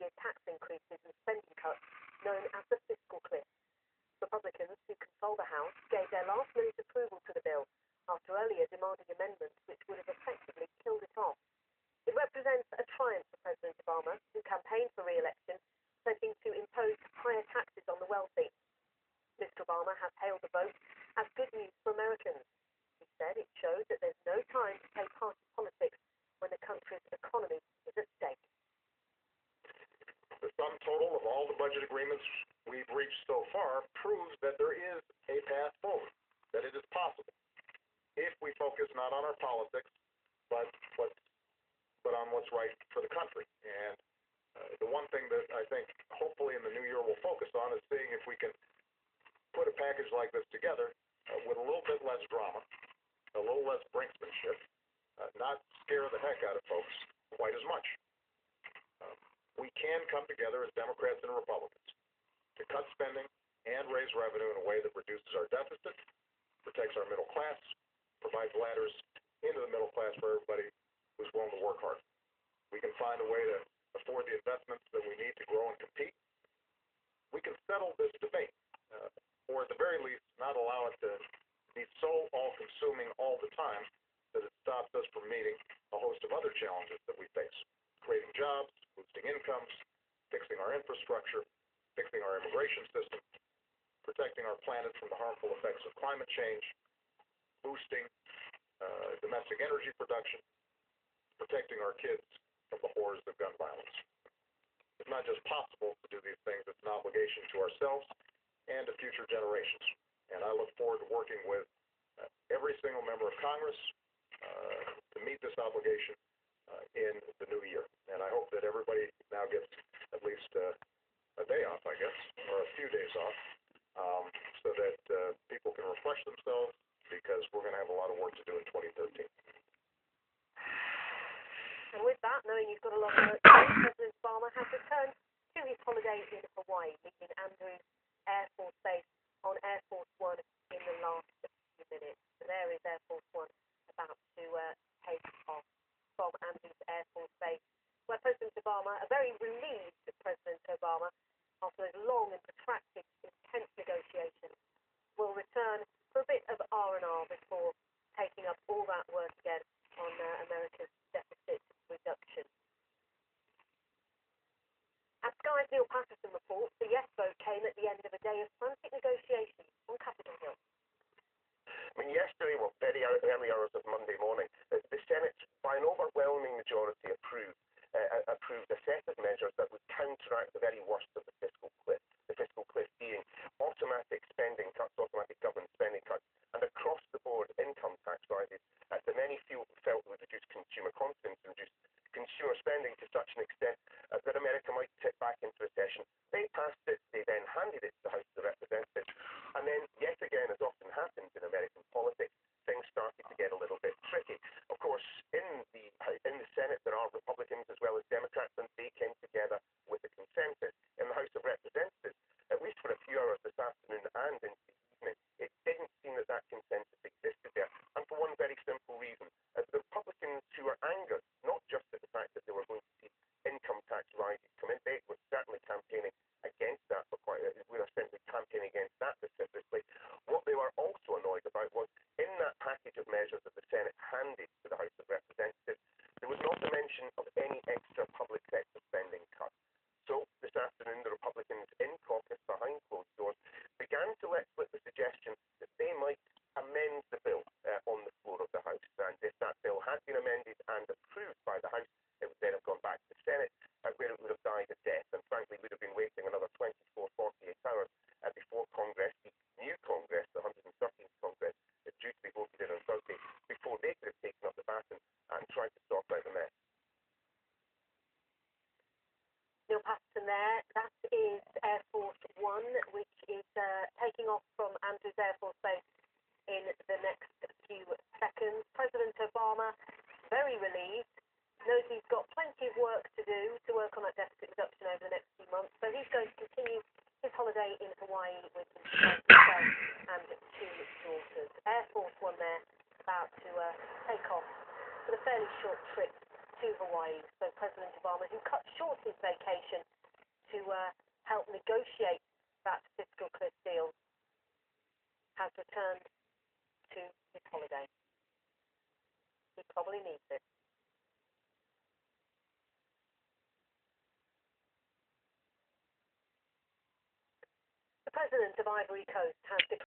year tax increases and spending cuts known as the fiscal cliff. Republicans, who control the House, gave their last-minute approval to the bill after earlier demanding amendments which would have effectively killed it off. It represents a triumph for President Obama, who campaigned for re-election, pledging to impose higher taxes on the wealthy. Mr. Obama has hailed the vote as good news for Americans. He said it shows that there's no time to play party politics when the country's economy is at stake. The sum total of all the budget agreements we've reached so far proves that there is a path forward, that it is possible, if we focus not on our politics, but on what's right for the country. And the one thing that I think hopefully in the new year we'll focus on is seeing if we can put a package like this together with a little bit less drama, a little less brinksmanship, not scare the heck out of folks quite as much. We can come together as Democrats and Republicans to cut spending and raise revenue in a way that reduces our deficit, protects our middle class, provides ladders into the middle class for everybody who's willing to work hard. We can find a way to afford the investments that we need to grow and compete. We can settle this debate, or at the very least, not allow it to be so all-consuming all the time that it stops us from meeting a host of other challenges that we face. Creating jobs, boosting incomes, fixing our infrastructure, fixing our immigration system, protecting our planet from the harmful effects of climate change, boosting domestic energy production, protecting our kids from the horrors of gun violence. It's not just possible to do these things, it's an obligation to ourselves and to future generations. And I look forward to working with every single member of Congress to meet this obligation in the new year. And I hope that everybody now gets at least a day off, I guess, or a few days off, so that people can refresh themselves, because we're going to have a lot of work to do in 2013. And with that, knowing you've got a lot of work to do, President Obama has returned to his holiday in Hawaii, leaving Andrews Air Force Base on Air Force One in the last few minutes. So there is Air Force One about to take off from Andrews Air Force Base, where President Obama, a very relieved President Obama, after those long and protracted, intense negotiations, will return for a bit of R&R before taking up all that work again on America's deficit reduction. As Sky's Neil Patterson reports, the yes vote came at the end of a day of frantic negotiations on Capitol Hill. I mean, yesterday, very early hours of Monday morning, the Senate, by an overwhelming majority, approved a set of measures that would counteract the very worst of the fiscal cliff. The fiscal cliff being automatic spending cuts, automatic government spending cuts, and across-the-board income tax rises that many felt would reduce consumer confidence and reduce consumer spending to such an extent that America might tip back into recession. They passed it, they then handed it to the House of Representatives, and then, yet again, as often happens in American politics, things started to get a little bit tricky. Of course, in the Senate, there are Republicans as well as Democrats, and they came together with a consensus. In the House of Representatives, at least for a few hours this afternoon and into the evening, it didn't seem that consensus existed there, and for one very simple reason. The Republicans, who are angered, not just at the fact that they were going to see income tax rises come in, they were certainly campaigning against that, we were certainly campaigning against that specifically. What they were also annoyed about was, in that package of measures that the Senate handed to the House of Representatives, there was not a mention of any extra public sector spending cuts. So this afternoon, the Republicans in caucus behind closed doors began to let slip the suggestion that they might amend the bill on the floor of the House. And if that bill had been amended and approved by the House, it would then have gone back to the Senate, where it would have died a death. And frankly, we'd have been waiting another 24, 48 hours before Congress, the new Congress, the 113th Congress, is due to be voted in on Thursday, before they could have taken up the baton and tried to sort out the mess. Neil Patterson there, that is Air Force One, which is taking off from Andrews Air Force Base in the next few seconds. President Obama, very relieved, knows he's got plenty of work to do to work on that deficit reduction over the next few months, so he's going to continue his holiday in Hawaii with himself and two daughters. Air Force One there, about to take off for a fairly short trip to Hawaii. So President Obama, who cut short his vacation to help negotiate that fiscal cliff deal, has returned to his holiday. He probably needs it. The President of Ivory Coast has declared